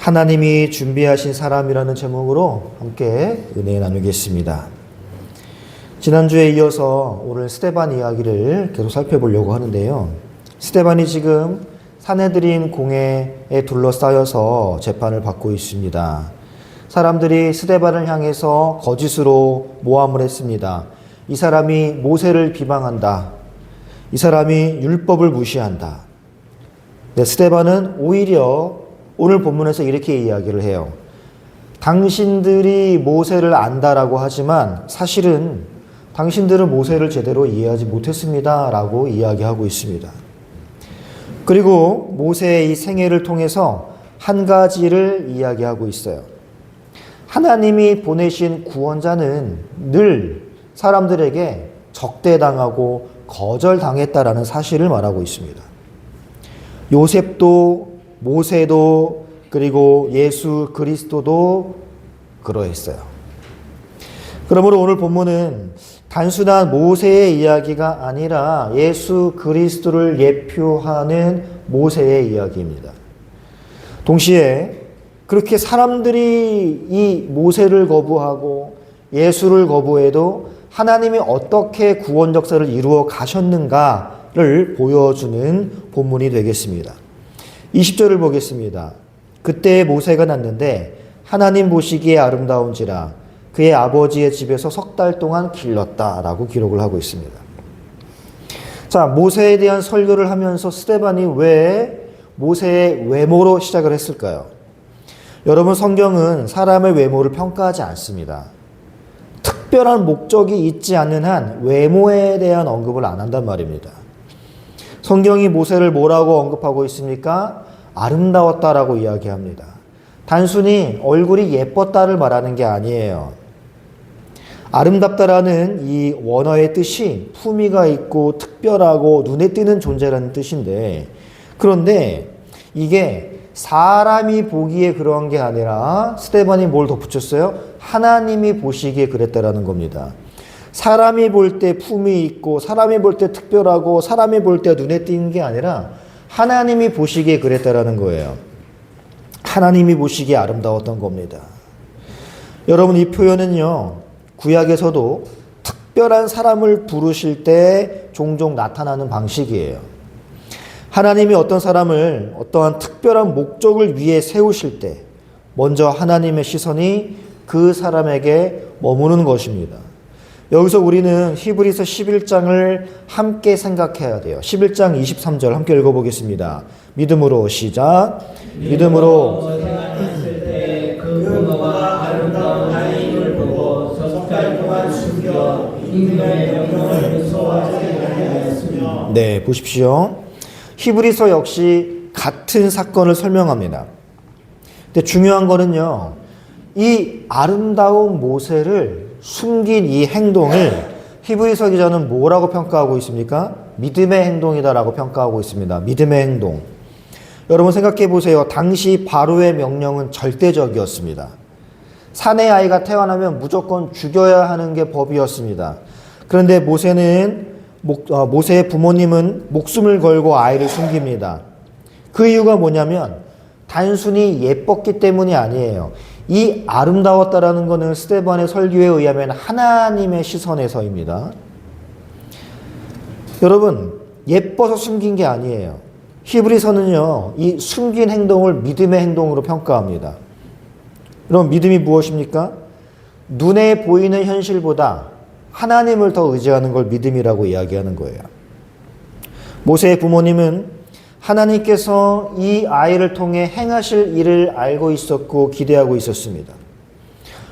하나님이 준비하신 사람이라는 제목으로 함께 은혜 나누겠습니다. 지난주에 이어서 오늘 스데반 이야기를 계속 살펴보려고 하는데요. 스데반이 지금 산헤드린 공회에 둘러싸여서 재판을 받고 있습니다. 사람들이 스데반을 향해서 거짓으로 모함을 했습니다. 이 사람이 모세를 비방한다. 이 사람이 율법을 무시한다. 네, 스데반은 오히려 오늘 본문에서 이렇게 이야기를 해요. 당신들이 모세를 안다라고 하지만 사실은 당신들은 모세를 제대로 이해하지 못했습니다 라고 이야기하고 있습니다. 그리고 모세의 이 생애를 통해서 한 가지를 이야기하고 있어요. 하나님이 보내신 구원자는 늘 사람들에게 적대당하고 거절당했다라는 사실을 말하고 있습니다. 요셉도 모세도 그리고 예수 그리스도도 그러했어요. 그러므로 오늘 본문은 단순한 모세의 이야기가 아니라 예수 그리스도를 예표하는 모세의 이야기입니다. 동시에 그렇게 사람들이 이 모세를 거부하고 예수를 거부해도 하나님이 어떻게 구원 역사를 이루어 가셨는가를 보여주는 본문이 되겠습니다. 20절을 보겠습니다. 그때 모세가 났는데 하나님 보시기에 아름다운지라 그의 아버지의 집에서 3달 동안 길렀다라고 기록을 하고 있습니다. 자, 모세에 대한 설교를 하면서 스데반이 왜 모세의 외모로 시작을 했을까요? 여러분, 성경은 사람의 외모를 평가하지 않습니다. 특별한 목적이 있지 않는 한 외모에 대한 언급을 안 한단 말입니다. 성경이 모세를 뭐라고 언급하고 있습니까? 아름다웠다라고 이야기합니다. 단순히 얼굴이 예뻤다를 말하는 게 아니에요. 아름답다라는 이 원어의 뜻이 품위가 있고 특별하고 눈에 띄는 존재라는 뜻인데, 그런데 이게 사람이 보기에 그런 게 아니라 스데반이 뭘 덧붙였어요? 하나님이 보시기에 그랬다라는 겁니다. 사람이 볼 때 품이 있고 사람이 볼 때 특별하고 사람이 볼 때 눈에 띄는 게 아니라 하나님이 보시기에 그랬다라는 거예요. 하나님이 보시기에 아름다웠던 겁니다. 여러분, 이 표현은요, 구약에서도 특별한 사람을 부르실 때 종종 나타나는 방식이에요. 하나님이 어떤 사람을 어떠한 특별한 목적을 위해 세우실 때 먼저 하나님의 시선이 그 사람에게 머무는 것입니다. 여기서 우리는 히브리서 11장을 함께 생각해야 돼요. 11장 23절 함께 읽어보겠습니다. 믿음으로 시작. 믿음으로 생활했을 때 그 본어와 아름다운 하나님을 보고 3달 동안 숨겨 임금의 명령을 무서워하지 아니하였으며. 네, 보십시오. 히브리서 역시 같은 사건을 설명합니다. 근데 중요한 거는요, 이 아름다운 모세를 숨긴 이 행동을 히브리서 기자는 뭐라고 평가하고 있습니까? 믿음의 행동이다라고 평가하고 있습니다. 믿음의 행동. 여러분 생각해 보세요. 당시 바로의 명령은 절대적이었습니다. 사내 아이가 태어나면 무조건 죽여야 하는 게 법이었습니다. 그런데 모세의 부모님은 목숨을 걸고 아이를 숨깁니다. 그 이유가 뭐냐면 단순히 예뻤기 때문이 아니에요. 이 아름다웠다라는 것은 스데반의 설교에 의하면 하나님의 시선에서입니다. 여러분, 예뻐서 숨긴 게 아니에요. 히브리서는요, 이 숨긴 행동을 믿음의 행동으로 평가합니다. 그럼 믿음이 무엇입니까? 눈에 보이는 현실보다 하나님을 더 의지하는 걸 믿음이라고 이야기하는 거예요. 모세의 부모님은 하나님께서 이 아이를 통해 행하실 일을 알고 있었고 기대하고 있었습니다.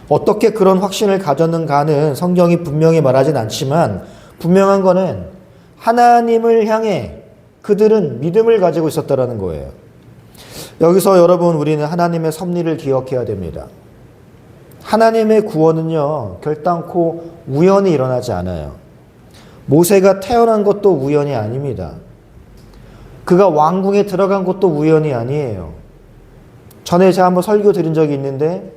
어떻게 그런 확신을 가졌는가는 성경이 분명히 말하진 않지만 분명한 거는 하나님을 향해 그들은 믿음을 가지고 있었다는 거예요. 여기서 여러분, 우리는 하나님의 섭리를 기억해야 됩니다. 하나님의 구원은요, 결단코 우연히 일어나지 않아요. 모세가 태어난 것도 우연이 아닙니다. 그가 왕궁에 들어간 것도 우연이 아니에요. 전에 제가 한번 설교 드린 적이 있는데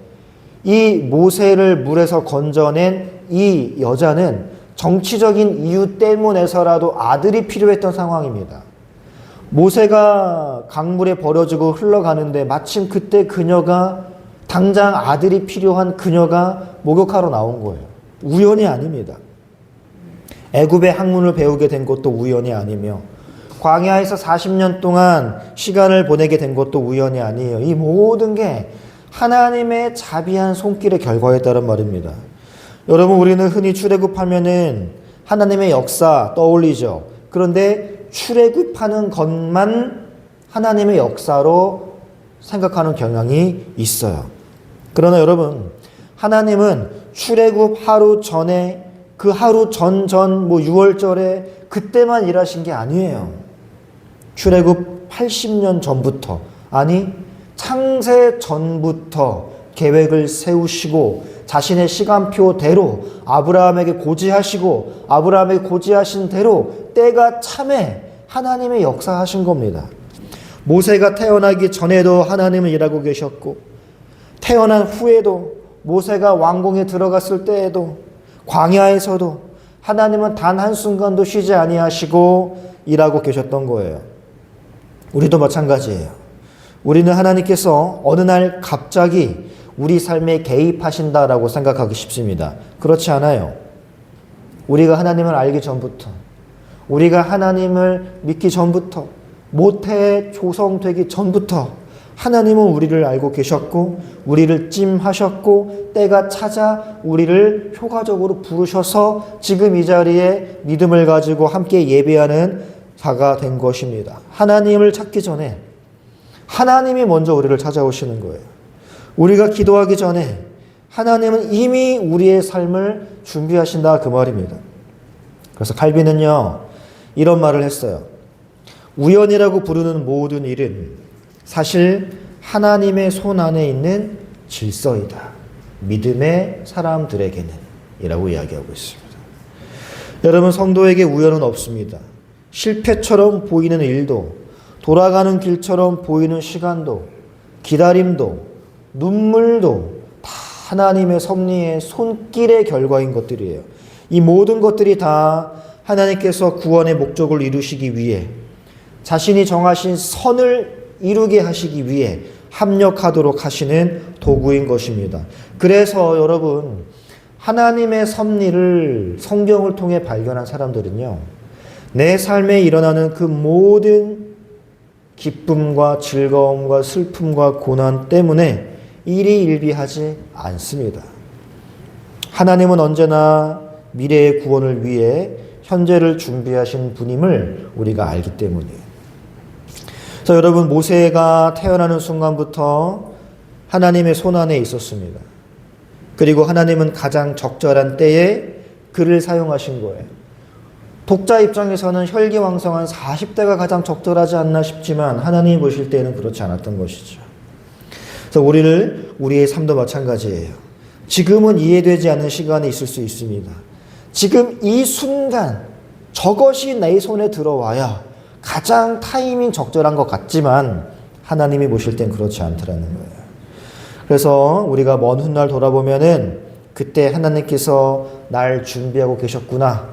이 모세를 물에서 건져낸 이 여자는 정치적인 이유 때문에서라도 아들이 필요했던 상황입니다. 모세가 강물에 버려지고 흘러가는데 마침 그때 그녀가 당장 아들이 필요한 그녀가 목욕하러 나온 거예요. 우연이 아닙니다. 애굽의 학문을 배우게 된 것도 우연이 아니며 광야에서 40년 동안 시간을 보내게 된 것도 우연이 아니에요. 이 모든 게 하나님의 자비한 손길의 결과였다는 말입니다. 여러분, 우리는 흔히 출애굽하면은 하나님의 역사 떠올리죠. 그런데 출애굽하는 것만 하나님의 역사로 생각하는 경향이 있어요. 그러나 여러분, 하나님은 출애굽 하루 전에 그 하루 전 6월절에 그때만 일하신 게 아니에요. 출애굽 80년 전부터, 아니 창세 전부터 계획을 세우시고 자신의 시간표대로 아브라함에게 고지하시고 아브라함에게 고지하신 대로 때가 참에 하나님의 역사하신 겁니다. 모세가 태어나기 전에도 하나님은 일하고 계셨고 태어난 후에도 모세가 왕궁에 들어갔을 때에도 광야에서도 하나님은 단 한순간도 쉬지 아니하시고 일하고 계셨던 거예요. 우리도 마찬가지예요. 우리는 하나님께서 어느 날 갑자기 우리 삶에 개입하신다라고 생각하기 쉽습니다. 그렇지 않아요. 우리가 하나님을 알기 전부터, 우리가 하나님을 믿기 전부터, 모태에 조성되기 전부터 하나님은 우리를 알고 계셨고 우리를 찜하셨고 때가 찾아 우리를 효과적으로 부르셔서 지금 이 자리에 믿음을 가지고 함께 예배하는 자가 된 것입니다. 하나님을 찾기 전에 하나님이 먼저 우리를 찾아오시는 거예요. 우리가 기도하기 전에 하나님은 이미 우리의 삶을 준비하신다 그 말입니다. 그래서 칼빈은요 이런 말을 했어요. 우연이라고 부르는 모든 일은 사실 하나님의 손 안에 있는 질서이다. 믿음의 사람들에게는 이라고 이야기하고 있습니다. 여러분, 성도에게 우연은 없습니다. 실패처럼 보이는 일도, 돌아가는 길처럼 보이는 시간도, 기다림도, 눈물도 다 하나님의 섭리의 손길의 결과인 것들이에요. 이 모든 것들이 다 하나님께서 구원의 목적을 이루시기 위해 자신이 정하신 선을 이루게 하시기 위해 합력하도록 하시는 도구인 것입니다. 그래서 여러분, 하나님의 섭리를 성경을 통해 발견한 사람들은요, 내 삶에 일어나는 그 모든 기쁨과 즐거움과 슬픔과 고난 때문에 일희일비하지 않습니다. 하나님은 언제나 미래의 구원을 위해 현재를 준비하신 분임을 우리가 알기 때문이에요. 그래서 여러분, 모세가 태어나는 순간부터 하나님의 손 안에 있었습니다. 그리고 하나님은 가장 적절한 때에 그를 사용하신 거예요. 독자 입장에서는 혈기왕성한 40대가 가장 적절하지 않나 싶지만 하나님이 보실 때에는 그렇지 않았던 것이죠. 그래서 우리의 삶도 마찬가지예요. 지금은 이해되지 않는 시간이 있을 수 있습니다. 지금 이 순간 저것이 내 손에 들어와야 가장 타이밍 적절한 것 같지만 하나님이 보실 땐 그렇지 않더라는 거예요. 그래서 우리가 먼 훗날 돌아보면은 그때 하나님께서 날 준비하고 계셨구나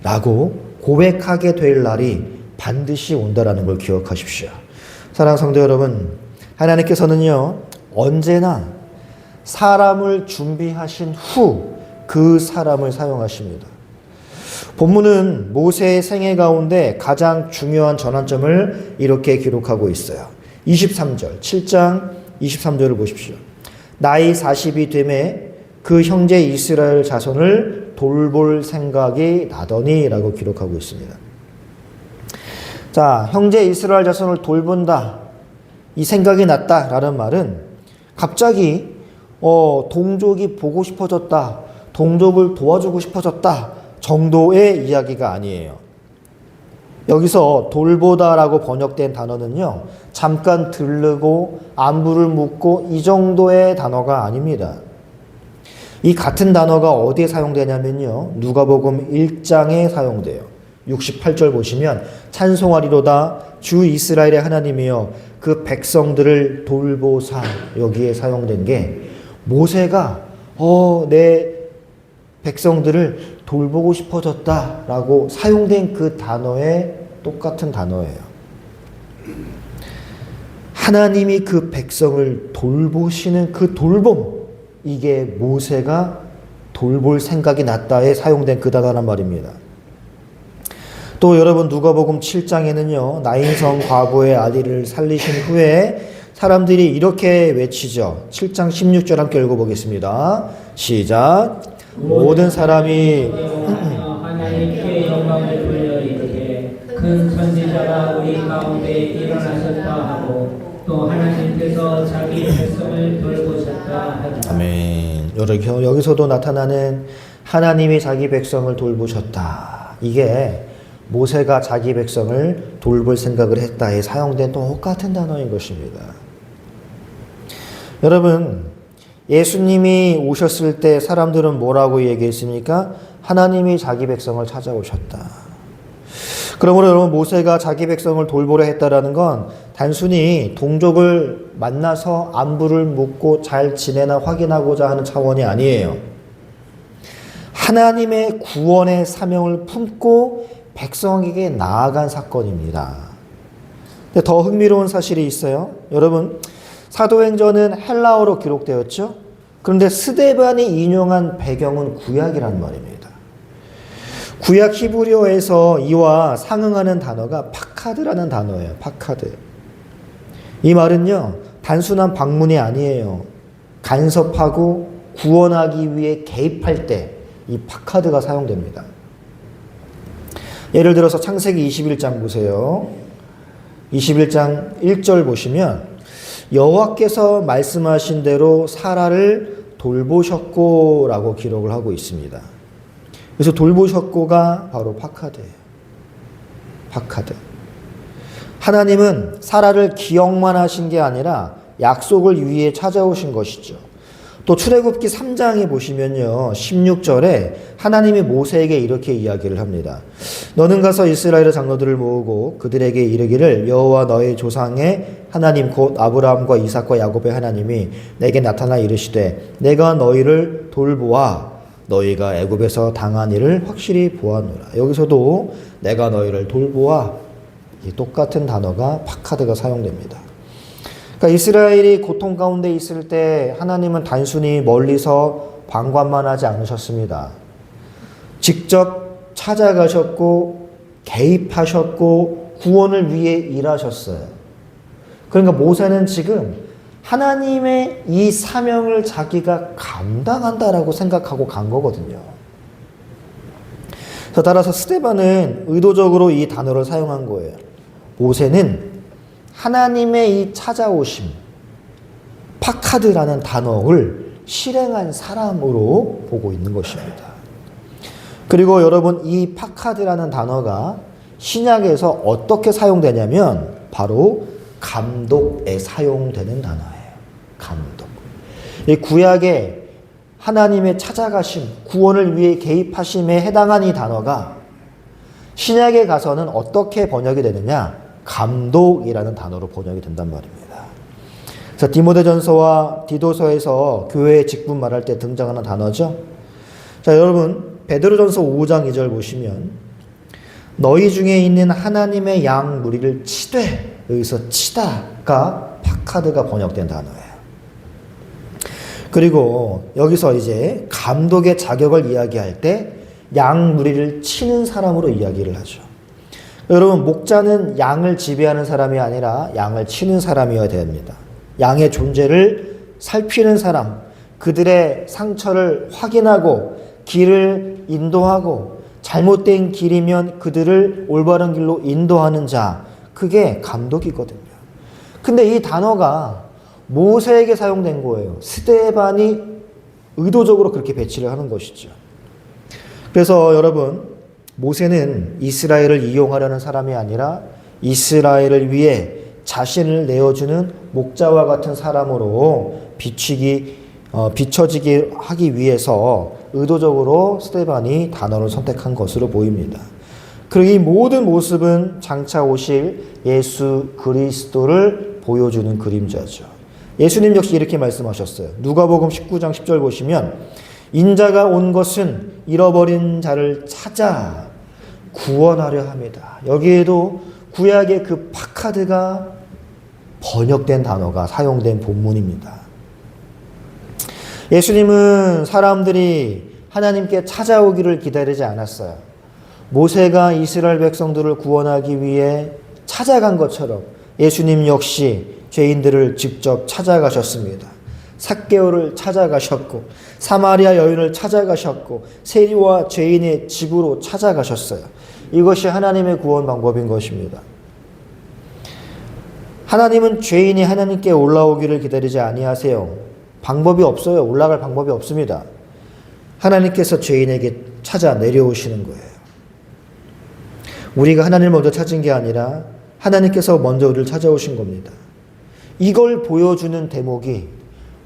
라고 고백하게 될 날이 반드시 온다라는 걸 기억하십시오. 사랑하는 성도 여러분, 하나님께서는요 언제나 사람을 준비하신 후 그 사람을 사용하십니다. 본문은 모세의 생애 가운데 가장 중요한 전환점을 이렇게 기록하고 있어요. 23절, 7장 23절을 보십시오. 나이 40이 되매 그 형제 이스라엘 자손을 돌볼 생각이 나더니 라고 기록하고 있습니다. 자, 형제 이스라엘 자손을 돌본다, 이 생각이 났다라는 말은 갑자기 동족이 보고 싶어졌다, 동족을 도와주고 싶어졌다 정도의 이야기가 아니에요. 여기서 돌보다라고 번역된 단어는요, 잠깐 들르고 안부를 묻고 이 정도의 단어가 아닙니다. 이 같은 단어가 어디에 사용되냐면요, 누가복음 1장에 사용돼요. 68절 보시면 찬송하리로다 주 이스라엘의 하나님이여 그 백성들을 돌보사, 여기에 사용된 게 모세가 내 백성들을 돌보고 싶어졌다라고 사용된 그 단어에 똑같은 단어예요. 하나님이 그 백성을 돌보시는 그 돌봄, 이게 모세가 돌볼 생각이 났다에 사용된 그 단어란 말입니다. 또 여러분 누가복음 7장에는요. 나인성 과부의 아들을 살리신 후에 사람들이 이렇게 외치죠. 7장 16절 함께 읽어보겠습니다. 시작. 모든 사람이 하나님께 영광을 돌려 이르되 큰 선지자가 우리 가운데 일어나셨다 하고 또 하나님께서 자기 백성을 돌보셨다 하리라. 아멘. 여기서도 나타나는 하나님이 자기 백성을 돌보셨다. 이게 모세가 자기 백성을 돌볼 생각을 했다에 사용된 똑같은 단어인 것입니다. 여러분, 예수님이 오셨을 때 사람들은 뭐라고 얘기했습니까? 하나님이 자기 백성을 찾아오셨다. 그러므로 여러분, 모세가 자기 백성을 돌보려 했다라는 건 단순히 동족을 만나서 안부를 묻고 잘 지내나 확인하고자 하는 차원이 아니에요. 하나님의 구원의 사명을 품고 백성에게 나아간 사건입니다. 근데 더 흥미로운 사실이 있어요. 여러분, 사도행전은 헬라어로 기록되었죠. 그런데 스데반이 인용한 배경은 구약이란 말입니다. 구약 히브리어에서 이와 상응하는 단어가 파카드라는 단어예요. 파카드. 이 말은요, 단순한 방문이 아니에요. 간섭하고 구원하기 위해 개입할 때 이 파카드가 사용됩니다. 예를 들어서 창세기 21장 보세요. 21장 1절 보시면 여호와께서 말씀하신 대로 사라를 돌보셨고 라고 기록을 하고 있습니다. 그래서 돌보셨고가 바로 파카드예요. 파카드. 하나님은 사라를 기억만 하신 게 아니라 약속을 위해 찾아오신 것이죠. 또 출애굽기 3장에 보시면요. 16절에 하나님이 모세에게 이렇게 이야기를 합니다. 너는 가서 이스라엘의 장로들을 모으고 그들에게 이르기를 여호와 너의 조상의 하나님 곧 아브라함과 이삭과 야곱의 하나님이 내게 나타나 이르시되 내가 너희를 돌보아 너희가 애굽에서 당한 일을 확실히 보았노라. 여기서도 내가 너희를 돌보아, 이 똑같은 단어가 파카드가 사용됩니다. 그러니까 이스라엘이 고통 가운데 있을 때 하나님은 단순히 멀리서 방관만 하지 않으셨습니다. 직접 찾아가셨고 개입하셨고 구원을 위해 일하셨어요. 그러니까 모세는 지금 하나님의 이 사명을 자기가 감당한다라고 생각하고 간 거거든요. 그래서 따라서 스데반은 의도적으로 이 단어를 사용한 거예요. 모세는 하나님의 이 찾아오심, 파카드라는 단어를 실행한 사람으로 보고 있는 것입니다. 그리고 여러분, 이 파카드라는 단어가 신약에서 어떻게 사용되냐면 바로 감독에 사용되는 단어예요. 감독. 이 구약의 하나님의 찾아가심, 구원을 위해 개입하심에 해당한 이 단어가 신약에 가서는 어떻게 번역이 되느냐? 감독이라는 단어로 번역이 된단 말입니다. 그래서 디모데전서와 디도서에서 교회의 직분 말할 때 등장하는 단어죠. 자, 여러분, 베드로전서 5장 2절 보시면 너희 중에 있는 하나님의 양 무리를 치되, 여기서 치다가 파카드가 번역된 단어예요. 그리고 여기서 이제 감독의 자격을 이야기할 때 양 무리를 치는 사람으로 이야기를 하죠. 여러분, 목자는 양을 지배하는 사람이 아니라 양을 치는 사람이어야 됩니다. 양의 존재를 살피는 사람, 그들의 상처를 확인하고 길을 인도하고 잘못된 길이면 그들을 올바른 길로 인도하는 자, 그게 감독이거든요. 근데 이 단어가 모세에게 사용된 거예요. 스데반이 의도적으로 그렇게 배치를 하는 것이죠. 그래서 여러분, 모세는 이스라엘을 이용하려는 사람이 아니라 이스라엘을 위해 자신을 내어주는 목자와 같은 사람으로 비춰지게 하기 위해서 의도적으로 스데반이 단어를 선택한 것으로 보입니다. 그리고 이 모든 모습은 장차 오실 예수 그리스도를 보여주는 그림자죠. 예수님 역시 이렇게 말씀하셨어요. 누가복음 19장 10절 보시면 인자가 온 것은 잃어버린 자를 찾아 구원하려 합니다. 여기에도 구약의 그 파카드가 번역된 단어가 사용된 본문입니다. 예수님은 사람들이 하나님께 찾아오기를 기다리지 않았어요. 모세가 이스라엘 백성들을 구원하기 위해 찾아간 것처럼 예수님 역시 죄인들을 직접 찾아가셨습니다. 삭개오를 찾아가셨고 사마리아 여인을 찾아가셨고 세리와 죄인의 집으로 찾아가셨어요. 이것이 하나님의 구원 방법인 것입니다. 하나님은 죄인이 하나님께 올라오기를 기다리지 아니하세요. 방법이 없어요. 올라갈 방법이 없습니다. 하나님께서 죄인에게 찾아 내려오시는 거예요. 우리가 하나님을 먼저 찾은 게 아니라 하나님께서 먼저 우리를 찾아오신 겁니다. 이걸 보여주는 대목이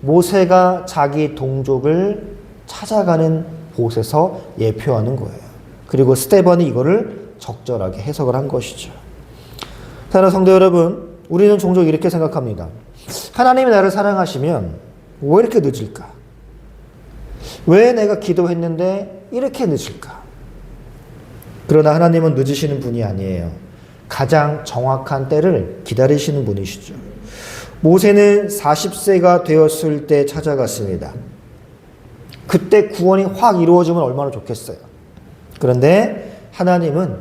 모세가 자기 동족을 찾아가는 곳에서 예표하는 거예요. 그리고 스데반이 이거를 적절하게 해석을 한 것이죠. 사랑하는 성도 여러분, 우리는 종종 이렇게 생각합니다. 하나님이 나를 사랑하시면 왜 이렇게 늦을까? 왜 내가 기도했는데 이렇게 늦을까? 그러나 하나님은 늦으시는 분이 아니에요. 가장 정확한 때를 기다리시는 분이시죠. 모세는 40세가 되었을 때 찾아갔습니다. 그때 구원이 확 이루어지면 얼마나 좋겠어요. 그런데 하나님은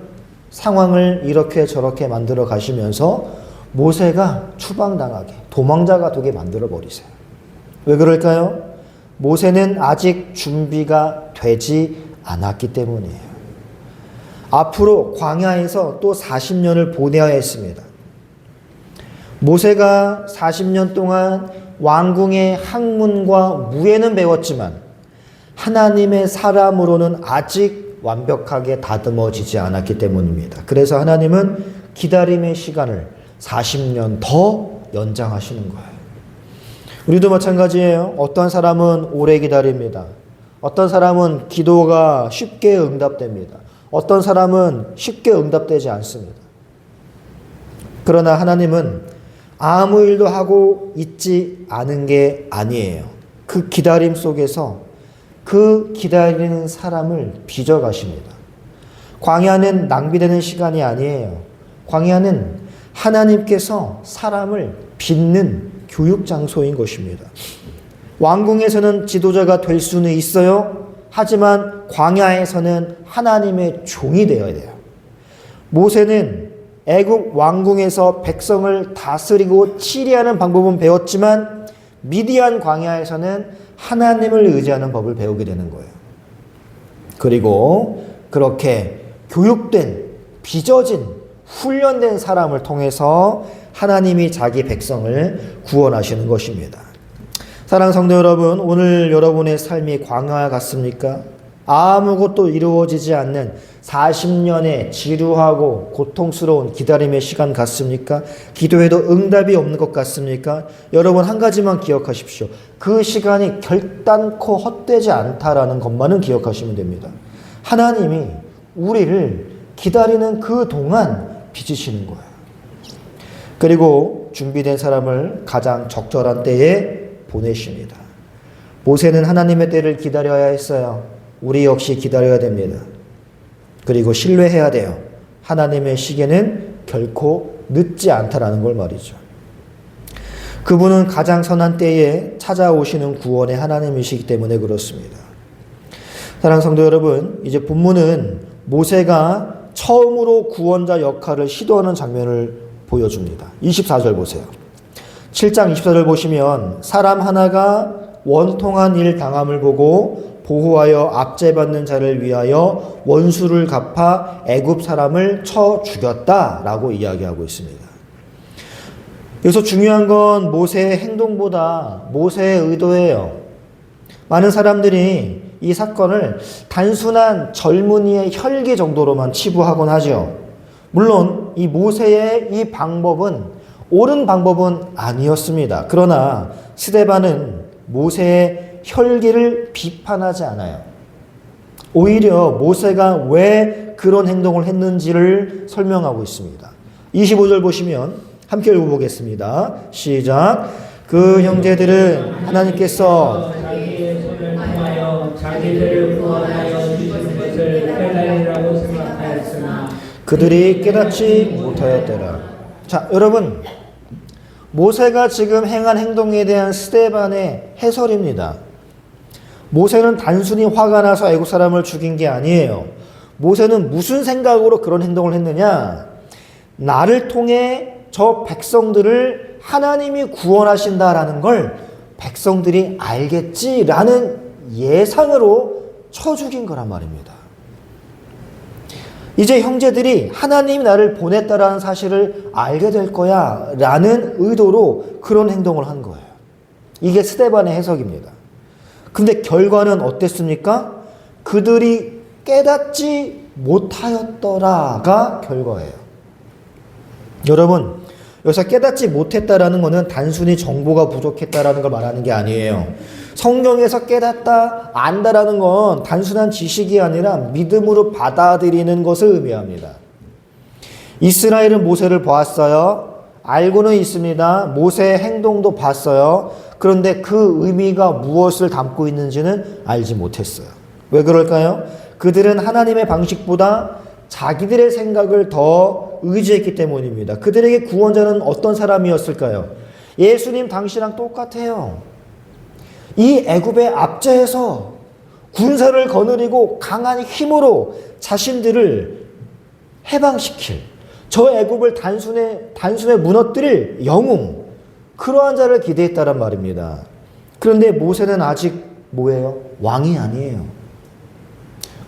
상황을 이렇게 저렇게 만들어 가시면서 모세가 추방당하게, 도망자가 되게 만들어 버리세요. 왜 그럴까요? 모세는 아직 준비가 되지 않았기 때문이에요. 앞으로 광야에서 또 40년을 보내야 했습니다. 모세가 40년 동안 왕궁의 학문과 무예는 배웠지만 하나님의 사람으로는 아직 완벽하게 다듬어지지 않았기 때문입니다. 그래서 하나님은 기다림의 시간을 40년 더 연장하시는 거예요. 우리도 마찬가지예요. 어떤 사람은 오래 기다립니다. 어떤 사람은 기도가 쉽게 응답됩니다. 어떤 사람은 쉽게 응답되지 않습니다. 그러나 하나님은 아무 일도 하고 있지 않은 게 아니에요. 그 기다림 속에서 그 기다리는 사람을 빚어가십니다. 광야는 낭비되는 시간이 아니에요. 광야는 하나님께서 사람을 빚는 교육 장소인 것입니다. 왕궁에서는 지도자가 될 수는 있어요. 하지만 광야에서는 하나님의 종이 되어야 돼요. 모세는 애국 왕궁에서 백성을 다스리고 치리하는 방법은 배웠지만 미디안 광야에서는 하나님을 의지하는 법을 배우게 되는 거예요. 그리고 그렇게 교육된, 빚어진, 훈련된 사람을 통해서 하나님이 자기 백성을 구원하시는 것입니다. 사랑하는 성도 여러분, 오늘 여러분의 삶이 광야 같습니까? 아무것도 이루어지지 않는 40년의 지루하고 고통스러운 기다림의 시간 같습니까? 기도해도 응답이 없는 것 같습니까? 여러분 한 가지만 기억하십시오. 그 시간이 결단코 헛되지 않다라는 것만은 기억하시면 됩니다. 하나님이 우리를 기다리는 그 동안 빚으시는 거예요. 그리고 준비된 사람을 가장 적절한 때에 보내십니다. 모세는 하나님의 때를 기다려야 했어요. 우리 역시 기다려야 됩니다. 그리고 신뢰해야 돼요. 하나님의 시계는 결코 늦지 않다라는 걸 말이죠. 그분은 가장 선한 때에 찾아오시는 구원의 하나님이시기 때문에 그렇습니다. 사랑하는 성도 여러분, 이제 본문은 모세가 처음으로 구원자 역할을 시도하는 장면을 보여줍니다. 24절 보세요. 7장 24절 보시면 사람 하나가 원통한 일 당함을 보고 보호하여 압제받는 자를 위하여 원수를 갚아 애굽 사람을 쳐 죽였다라고 이야기하고 있습니다. 여기서 중요한 건 모세의 행동보다 모세의 의도예요. 많은 사람들이 이 사건을 단순한 젊은이의 혈기 정도로만 치부하곤 하죠. 물론 이 모세의 이 방법은 옳은 방법은 아니었습니다. 그러나 스데반은 모세의 혈기를 비판하지 않아요. 오히려 모세가 왜 그런 행동을 했는지를 설명하고 있습니다. 25절 보시면 함께 읽어보겠습니다. 시작. 그 형제들은 하나님께서 자기의 손을 통하여 자기들을 구원하여 주시는 것을 깨달으라고 생각하였으나 그들이 깨닫지 못하였더라. 자, 여러분, 모세가 지금 행한 행동에 대한 스데반의 해설입니다. 모세는 단순히 화가 나서 애국 사람을 죽인 게 아니에요. 모세는 무슨 생각으로 그런 행동을 했느냐? 나를 통해 저 백성들을 하나님이 구원하신다라는 걸 백성들이 알겠지라는 예상으로 쳐 죽인 거란 말입니다. 이제 형제들이 하나님이 나를 보냈다라는 사실을 알게 될 거야 라는 의도로 그런 행동을 한 거예요. 이게 스데반의 해석입니다. 근데 결과는 어땠습니까? 그들이 깨닫지 못하였더라가 결과예요. 여러분, 여기서 깨닫지 못했다라는 것은 단순히 정보가 부족했다라는 걸 말하는 게 아니에요. 성경에서 깨닫다, 안다라는 건 단순한 지식이 아니라 믿음으로 받아들이는 것을 의미합니다. 이스라엘은 모세를 보았어요. 알고는 있습니다. 모세의 행동도 봤어요. 그런데 그 의미가 무엇을 담고 있는지는 알지 못했어요. 왜 그럴까요? 그들은 하나님의 방식보다 자기들의 생각을 더 의지했기 때문입니다. 그들에게 구원자는 어떤 사람이었을까요? 예수님 당시랑 똑같아요. 이 애굽의 압제에서 군사를 거느리고 강한 힘으로 자신들을 해방시킬, 저 애굽을 단숨에 무너뜨릴 영웅, 그러한 자를 기대했다란 말입니다. 그런데 모세는 아직 뭐예요? 왕이 아니에요.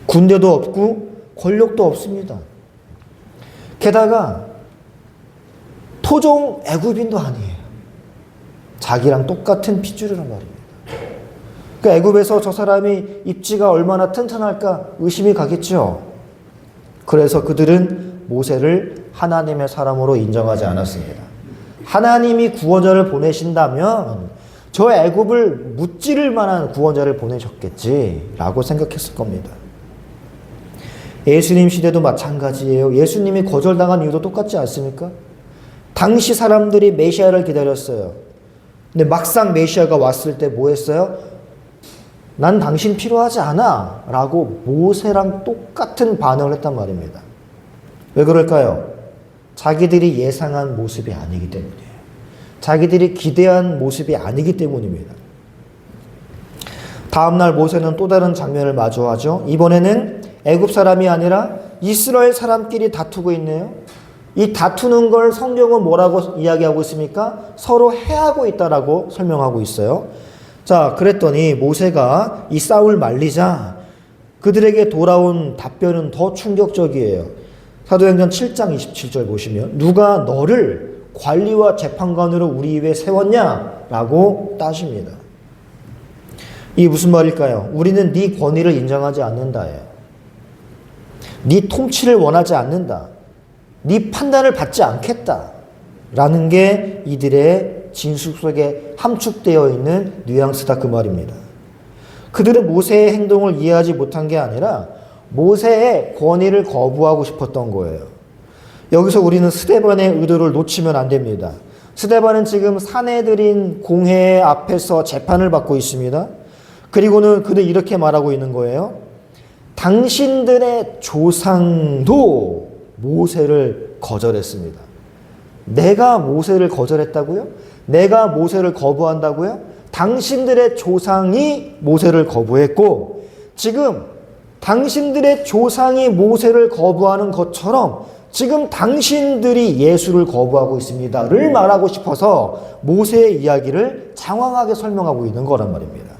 군대도 없고 권력도 없습니다. 게다가 토종 애굽인도 아니에요. 자기랑 똑같은 핏줄이란 말입니다. 그러니까 애굽에서 저 사람이 입지가 얼마나 튼튼할까 의심이 가겠죠. 그래서 그들은 모세를 하나님의 사람으로 인정하지 않았습니다. 하나님이 구원자를 보내신다면 저 애굽을 무찌를 만한 구원자를 보내셨겠지라고 생각했을 겁니다. 예수님 시대도 마찬가지예요. 예수님이 거절당한 이유도 똑같지 않습니까? 당시 사람들이 메시아를 기다렸어요. 근데 막상 메시아가 왔을 때 뭐 했어요? 난 당신 필요하지 않아 라고 모세랑 똑같은 반응을 했단 말입니다. 왜 그럴까요? 자기들이 예상한 모습이 아니기 때문이에요. 자기들이 기대한 모습이 아니기 때문입니다. 다음날 모세는 또 다른 장면을 마주하죠. 이번에는 애굽 사람이 아니라 이스라엘 사람끼리 다투고 있네요. 이 다투는 걸 성경은 뭐라고 이야기하고 있습니까? 서로 해하고 있다라고 설명하고 있어요. 자, 그랬더니 모세가 이 싸움을 말리자 그들에게 돌아온 답변은 더 충격적이에요. 사도행전 7장 27절 보시면 누가 너를 관리와 재판관으로 우리 위에 세웠냐? 라고 따집니다. 이게 무슨 말일까요? 우리는 네 권위를 인정하지 않는다예요. 네 통치를 원하지 않는다. 네 판단을 받지 않겠다. 라는 게 이들의 진술 속에 함축되어 있는 뉘앙스다 그 말입니다. 그들은 모세의 행동을 이해하지 못한 게 아니라 모세의 권위를 거부하고 싶었던 거예요. 여기서 우리는 스데반의 의도를 놓치면 안 됩니다. 스데반은 지금 사내들인 공회 앞에서 재판을 받고 있습니다. 그리고는 그는 이렇게 말하고 있는 거예요. 당신들의 조상도 모세를 거절했습니다. 내가 모세를 거절했다고요? 내가 모세를 거부한다고요? 당신들의 조상이 모세를 거부했고 지금 당신들의 조상이 모세를 거부하는 것처럼 지금 당신들이 예수를 거부하고 있습니다를 말하고 싶어서 모세의 이야기를 장황하게 설명하고 있는 거란 말입니다.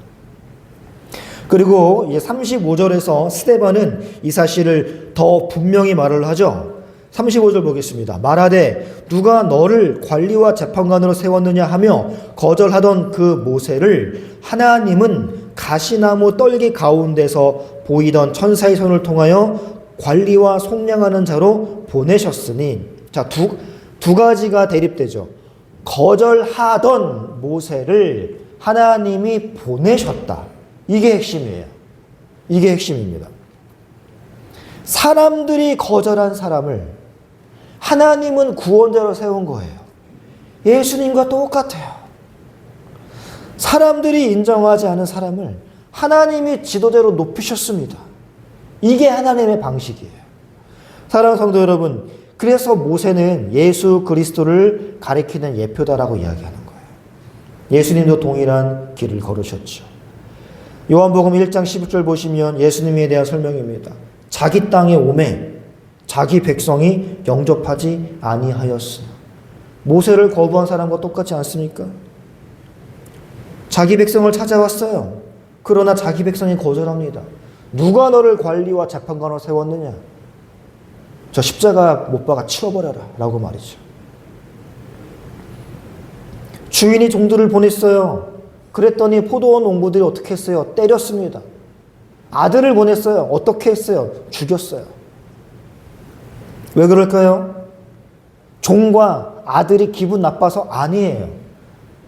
그리고 35절에서 스데반은 이 사실을 더 분명히 말을 하죠. 35절 보겠습니다. 말하되 누가 너를 관리와 재판관으로 세웠느냐 하며 거절하던 그 모세를 하나님은 가시나무 떨기 가운데서 보이던 천사의 손을 통하여 관리와 속량하는 자로 보내셨으니 자, 두 가지가 대립되죠. 거절하던 모세를 하나님이 보내셨다. 이게 핵심이에요. 이게 핵심입니다. 사람들이 거절한 사람을 하나님은 구원자로 세운 거예요. 예수님과 똑같아요. 사람들이 인정하지 않은 사람을 하나님이 지도자로 높이셨습니다. 이게 하나님의 방식이에요. 사랑하는 성도 여러분, 그래서 모세는 예수 그리스도를 가리키는 예표다라고 이야기하는 거예요. 예수님도 동일한 길을 걸으셨죠. 요한복음 1장 11절 보시면 예수님에 대한 설명입니다. 자기 땅에 오매 자기 백성이 영접하지 아니하였으나. 모세를 거부한 사람과 똑같지 않습니까? 자기 백성을 찾아왔어요. 그러나 자기 백성이 거절합니다. 누가 너를 관리와 재판관으로 세웠느냐? 저 십자가 못 박아 치워버려라 라고 말이죠. 주인이 종들을 보냈어요. 그랬더니 포도원 농부들이 어떻게 했어요? 때렸습니다. 아들을 보냈어요. 어떻게 했어요? 죽였어요. 왜 그럴까요? 종과 아들이 기분 나빠서 아니에요.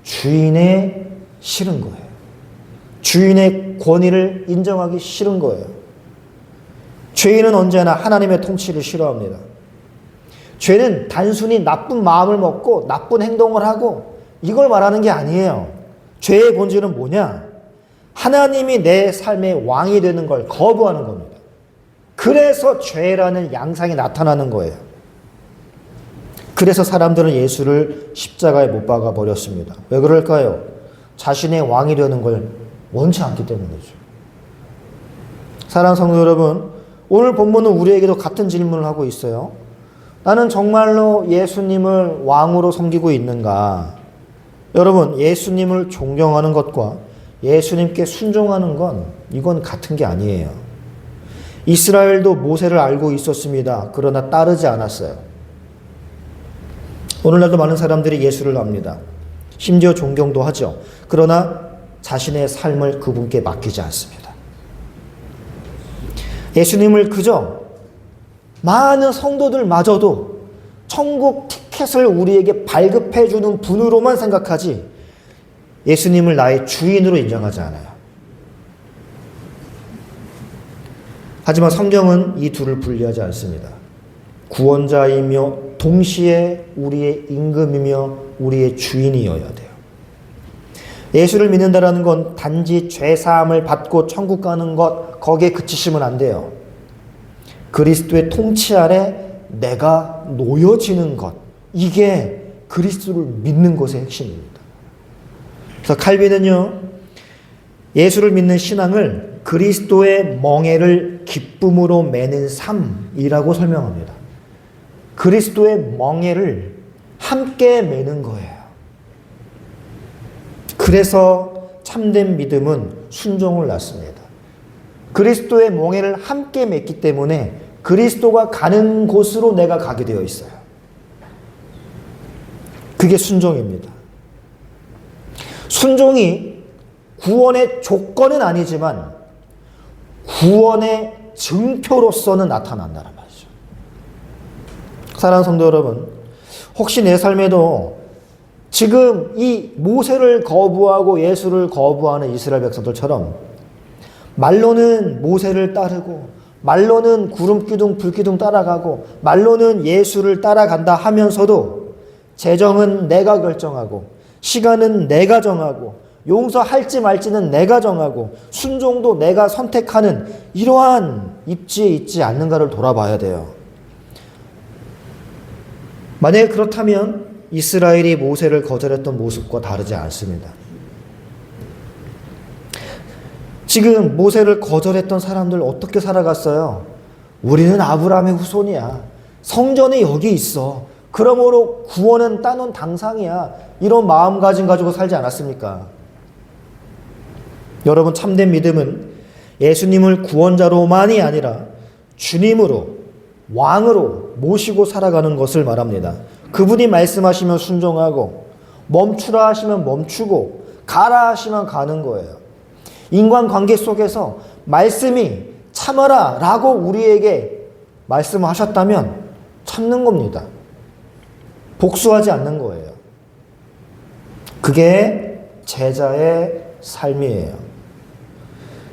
주인의 싫은 거예요. 주인의 권위를 인정하기 싫은 거예요. 죄인은 언제나 하나님의 통치를 싫어합니다. 죄는 단순히 나쁜 마음을 먹고 나쁜 행동을 하고 이걸 말하는 게 아니에요. 죄의 본질은 뭐냐? 하나님이 내 삶의 왕이 되는 걸 거부하는 겁니다. 그래서 죄라는 양상이 나타나는 거예요. 그래서 사람들은 예수를 십자가에 못 박아 버렸습니다. 왜 그럴까요? 자신의 왕이 되는 걸 원치 않기 때문이죠. 사랑하는 성도 여러분, 오늘 본문은 우리에게도 같은 질문을 하고 있어요. 나는 정말로 예수님을 왕으로 섬기고 있는가? 여러분, 예수님을 존경하는 것과 예수님께 순종하는 건 이건 같은 게 아니에요. 이스라엘도 모세를 알고 있었습니다. 그러나 따르지 않았어요. 오늘날도 많은 사람들이 예수를 압니다. 심지어 존경도 하죠. 그러나 자신의 삶을 그분께 맡기지 않습니다. 예수님을 그저 많은 성도들마저도 천국 티켓을 우리에게 발급해주는 분으로만 생각하지 예수님을 나의 주인으로 인정하지 않아요. 하지만 성경은 이 둘을 분리하지 않습니다. 구원자이며 동시에 우리의 임금이며 우리의 주인이어야 돼요. 예수를 믿는다는 건 단지 죄사함을 받고 천국 가는 것, 거기에 그치시면 안 돼요. 그리스도의 통치 아래 내가 놓여지는 것, 이게 그리스도를 믿는 것의 핵심입니다. 그래서 칼빈은요, 예수를 믿는 신앙을 그리스도의 멍에를 기쁨으로 매는 삶이라고 설명합니다. 그리스도의 멍에를 함께 매는 거예요. 그래서 참된 믿음은 순종을 낳습니다. 그리스도의 멍에를 함께 맺기 때문에 그리스도가 가는 곳으로 내가 가게 되어 있어요. 그게 순종입니다. 순종이 구원의 조건은 아니지만 구원의 증표로서는 나타난다는 말이죠. 사랑하는 성도 여러분, 혹시 내 삶에도 지금 이 모세를 거부하고 예수를 거부하는 이스라엘 백성들처럼 말로는 모세를 따르고 말로는 구름기둥 불기둥 따라가고 말로는 예수를 따라간다 하면서도 재정은 내가 결정하고 시간은 내가 정하고 용서할지 말지는 내가 정하고 순종도 내가 선택하는 이러한 입지에 있지 않는가를 돌아봐야 돼요. 만약에 그렇다면 이스라엘이 모세를 거절했던 모습과 다르지 않습니다. 지금 모세를 거절했던 사람들 어떻게 살아갔어요? 우리는 아브라함의 후손이야. 성전이 여기 있어. 그러므로 구원은 따놓은 당상이야. 이런 마음가짐 가지고 살지 않았습니까? 여러분, 참된 믿음은 예수님을 구원자로만이 아니라 주님으로, 왕으로 모시고 살아가는 것을 말합니다. 그분이 말씀하시면 순종하고 멈추라 하시면 멈추고 가라 하시면 가는 거예요. 인간관계 속에서 말씀이 참아라 라고 우리에게 말씀하셨다면 참는 겁니다. 복수하지 않는 거예요. 그게 제자의 삶이에요.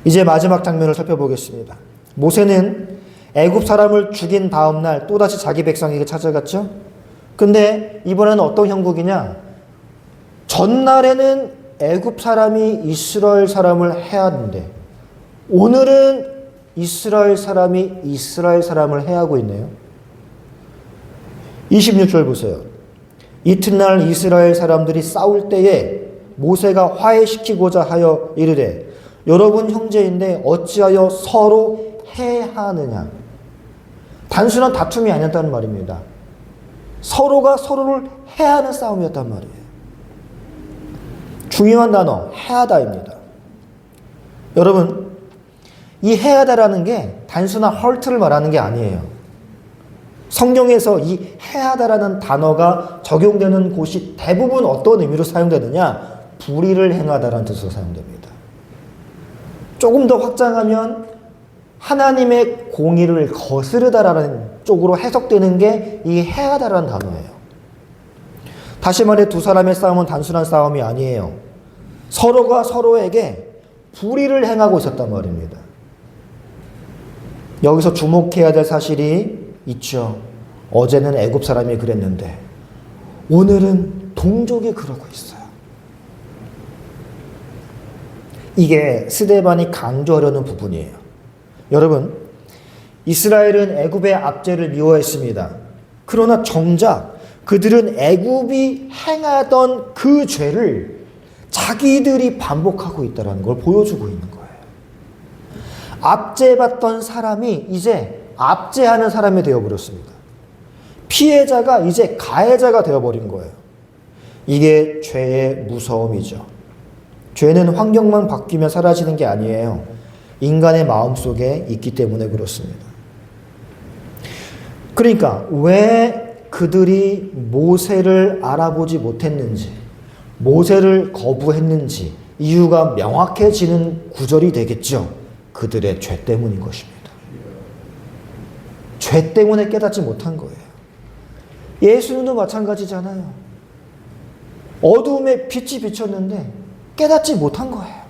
이제 마지막 장면을 살펴보겠습니다. 모세는 애굽 사람을 죽인 다음 날 또다시 자기 백성에게 찾아갔죠. 근데 이번에는 어떤 형국이냐? 전날에는 애굽 사람이 이스라엘 사람을 해하는데 오늘은 이스라엘 사람이 이스라엘 사람을 해하고 있네요. 26절 보세요. 이튿날 이스라엘 사람들이 싸울 때에 모세가 화해시키고자 하여 이르되 여러분 형제인데 어찌하여 서로 해하느냐. 단순한 다툼이 아니었다는 말입니다. 서로가 서로를 해하는 싸움이었단 말이에요. 중요한 단어 해하다입니다. 여러분, 이 해하다라는 게 단순한 헐트를 말하는 게 아니에요. 성경에서 이 해하다라는 단어가 적용되는 곳이 대부분 어떤 의미로 사용되느냐? 불의를 행하다라는 뜻으로 사용됩니다. 조금 더 확장하면 하나님의 공의를 거스르다라는 쪽으로 해석되는 게 이 해하다라는 단어예요. 다시 말해 두 사람의 싸움은 단순한 싸움이 아니에요. 서로가 서로에게 불의를 행하고 있었단 말입니다. 여기서 주목해야 될 사실이 있죠. 어제는 애굽 사람이 그랬는데 오늘은 동족이 그러고 있어요. 이게 스데반이 강조하려는 부분이에요. 여러분, 이스라엘은 애굽의 압제를 미워했습니다. 그러나 정작 그들은 애굽이 행하던 그 죄를 자기들이 반복하고 있다는 걸 보여주고 있는 거예요. 압제받던 사람이 이제 압제하는 사람이 되어버렸습니다. 피해자가 이제 가해자가 되어버린 거예요. 이게 죄의 무서움이죠. 죄는 환경만 바뀌면 사라지는 게 아니에요. 인간의 마음속에 있기 때문에 그렇습니다. 그러니까 왜 그들이 모세를 알아보지 못했는지, 모세를 거부했는지 이유가 명확해지는 구절이 되겠죠. 그들의 죄 때문인 것입니다. 죄 때문에 깨닫지 못한 거예요. 예수님도 마찬가지잖아요. 어두움에 빛이 비쳤는데 깨닫지 못한 거예요.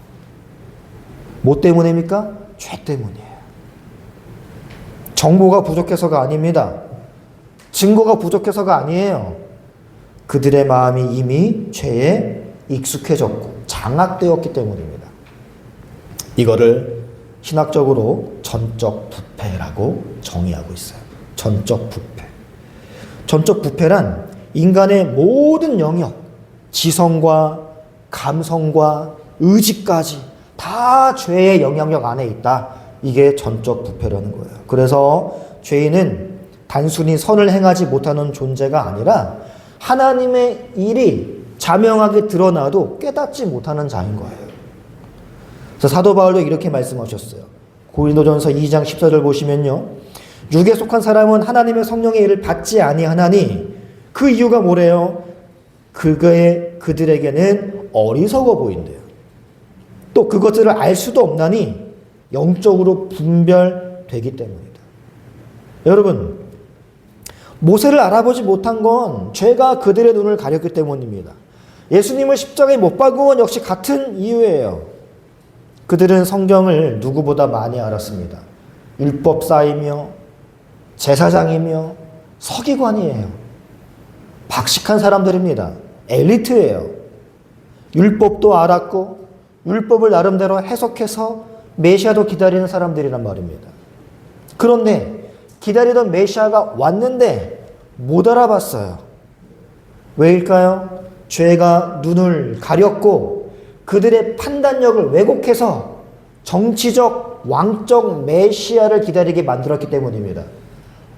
뭐 때문입니까? 죄 때문이에요. 정보가 부족해서가 아닙니다. 증거가 부족해서가 아니에요. 그들의 마음이 이미 죄에 익숙해졌고 장악되었기 때문입니다. 이거를 신학적으로 전적 부패라고 정의하고 있어요. 전적 부패. 전적 부패란 인간의 모든 영역, 지성과 감성과 의지까지 다 죄의 영향력 안에 있다. 이게 전적 부패라는 거예요. 그래서 죄인은 단순히 선을 행하지 못하는 존재가 아니라 하나님의 일이 자명하게 드러나도 깨닫지 못하는 자인 거예요. 그래서 사도 바울도 이렇게 말씀하셨어요. 고린도전서 2장 14절 보시면요. 육에 속한 사람은 하나님의 성령의 일을 받지 아니하나니 그 이유가 뭐래요? 그들에게는 어리석어 보인대요. 또 그것들을 알 수도 없나니 영적으로 분별되기 때문이다. 여러분, 모세를 알아보지 못한 건 죄가 그들의 눈을 가렸기 때문입니다. 예수님을 십자가에 못 박은 건 역시 같은 이유예요. 그들은 성경을 누구보다 많이 알았습니다. 율법사이며 제사장이며 서기관이에요. 박식한 사람들입니다. 엘리트예요. 율법도 알았고 율법을 나름대로 해석해서 메시아도 기다리는 사람들이란 말입니다. 그런데 기다리던 메시아가 왔는데 못 알아봤어요. 왜일까요? 죄가 눈을 가렸고 그들의 판단력을 왜곡해서 정치적 왕적 메시아를 기다리게 만들었기 때문입니다.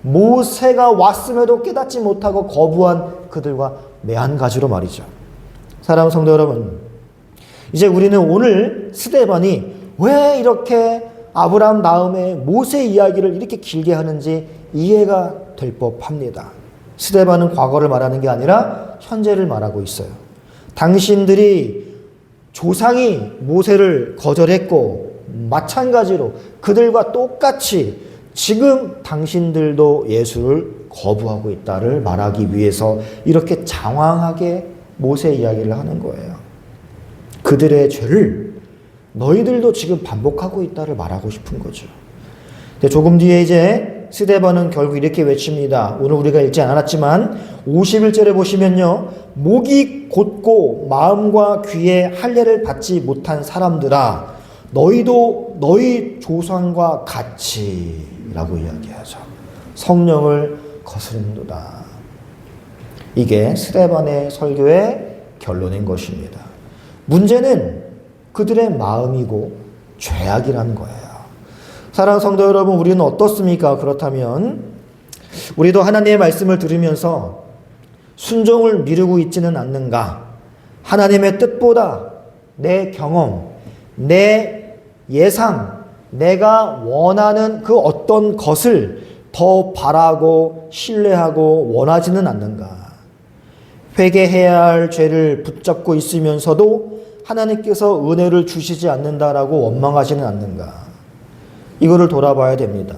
모세가 왔음에도 깨닫지 못하고 거부한 그들과 매한가지로 말이죠. 사랑하는 성도 여러분, 이제 우리는 오늘 스데반이 왜 이렇게 아브라함 다음에 모세 이야기를 이렇게 길게 하는지 이해가 될 법합니다. 스데반은 과거를 말하는 게 아니라 현재를 말하고 있어요. 당신들이 조상이 모세를 거절했고 마찬가지로 그들과 똑같이 지금 당신들도 예수를 거부하고 있다를 말하기 위해서 이렇게 장황하게 모세 이야기를 하는 거예요. 그들의 죄를 너희들도 지금 반복하고 있다를 말하고 싶은 거죠. 조금 뒤에 이제 스데반은 결국 이렇게 외칩니다. 오늘 우리가 읽지 않았지만 51절에 보시면요. 목이 곧고 마음과 귀에 할례를 받지 못한 사람들아 너희도 너희 조상과 같이 라고 이야기하죠. 성령을 거스른도다. 이게 스데반의 설교의 결론인 것입니다. 문제는 그들의 마음이고 죄악이라는 거예요. 사랑하는 성도 여러분, 우리는 어떻습니까? 그렇다면 우리도 하나님의 말씀을 들으면서 순종을 미루고 있지는 않는가? 하나님의 뜻보다 내 경험, 내 예상, 내가 원하는 그 어떤 것을 더 바라고 신뢰하고 원하지는 않는가? 회개해야 할 죄를 붙잡고 있으면서도 하나님께서 은혜를 주시지 않는다라고 원망하지는 않는가? 이거를 돌아봐야 됩니다.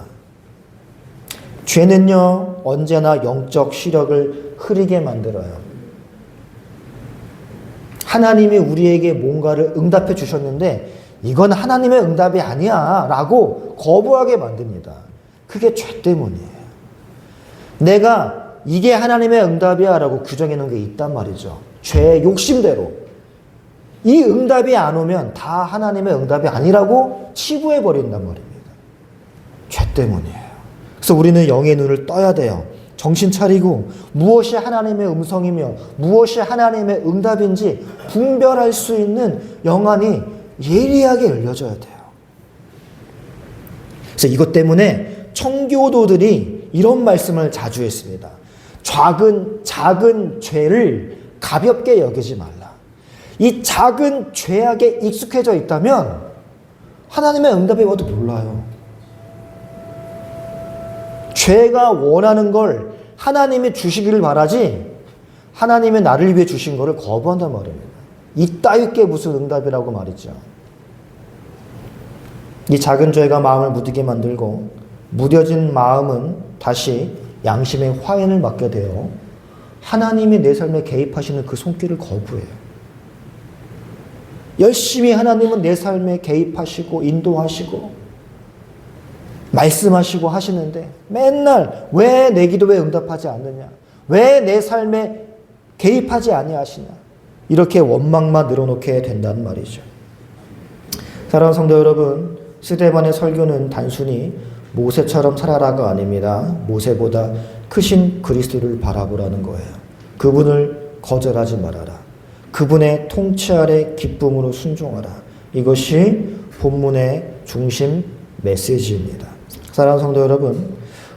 죄는요, 언제나 영적 시력을 흐리게 만들어요. 하나님이 우리에게 뭔가를 응답해 주셨는데 이건 하나님의 응답이 아니야 라고 거부하게 만듭니다. 그게 죄 때문이에요. 내가 이게 하나님의 응답이야 라고 규정해 놓은 게 있단 말이죠. 죄의 욕심대로. 이 응답이 안 오면 다 하나님의 응답이 아니라고 치부해 버린단 말입니다. 죄 때문이에요. 그래서 우리는 영의 눈을 떠야 돼요. 정신 차리고 무엇이 하나님의 음성이며 무엇이 하나님의 응답인지 분별할 수 있는 영안이 예리하게 열려져야 돼요. 그래서 이것 때문에 청교도들이 이런 말씀을 자주 했습니다. 작은 죄를 가볍게 여기지 말라. 이 작은 죄악에 익숙해져 있다면 하나님의 응답이 와도 몰라요. 죄가 원하는 걸 하나님이 주시기를 바라지 하나님이 나를 위해 주신 것을 거부한단 말입니다. 이따위 게 무슨 응답이라고 말이죠. 이 작은 죄가 마음을 무디게 만들고 무뎌진 마음은 다시 양심의 화인을 맞게 되어 하나님이 내 삶에 개입하시는 그 손길을 거부해요. 열심히 하나님은 내 삶에 개입하시고 인도하시고 말씀하시고 하시는데 맨날 왜 내 기도에 응답하지 않느냐? 왜 내 삶에 개입하지 아니하시냐? 이렇게 원망만 늘어놓게 된다는 말이죠. 사랑하는 성도 여러분, 스데반의 설교는 단순히 모세처럼 살아라가 아닙니다. 모세보다 크신 그리스도를 바라보라는 거예요. 그분을 거절하지 말아라. 그분의 통치 아래 기쁨으로 순종하라. 이것이 본문의 중심 메시지입니다. 사랑하는 성도 여러분,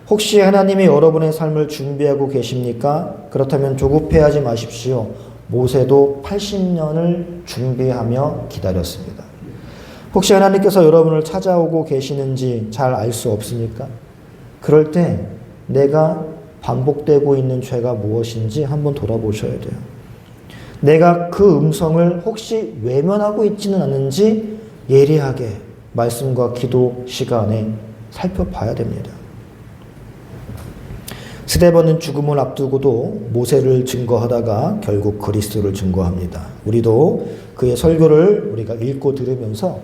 혹시 하나님이 여러분의 삶을 준비하고 계십니까? 그렇다면 조급해하지 마십시오. 모세도 80년을 준비하며 기다렸습니다. 혹시 하나님께서 여러분을 찾아오고 계시는지 잘 알 수 없습니까? 그럴 때 내가 반복되고 있는 죄가 무엇인지 한번 돌아보셔야 돼요. 내가 그 음성을 혹시 외면하고 있지는 않은지 예리하게 말씀과 기도 시간에 살펴봐야 됩니다. 스데반은 죽음을 앞두고도 모세를 증거하다가 결국 그리스도를 증거합니다. 우리도 그의 설교를 우리가 읽고 들으면서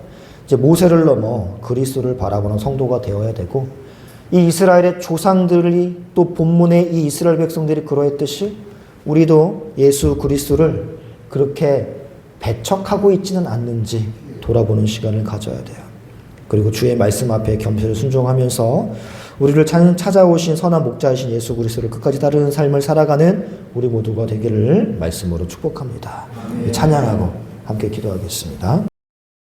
이제 모세를 넘어 그리스도를 바라보는 성도가 되어야 되고, 이 이스라엘의 조상들이 또 본문의 이 이스라엘 백성들이 그러했듯이 우리도 예수 그리스도를 그렇게 배척하고 있지는 않는지 돌아보는 시간을 가져야 돼요. 그리고 주의 말씀 앞에 겸손히 순종하면서 우리를 찾아오신 선한 목자이신 예수 그리스도를 끝까지 따르는 삶을 살아가는 우리 모두가 되기를 말씀으로 축복합니다. 찬양하고 함께 기도하겠습니다.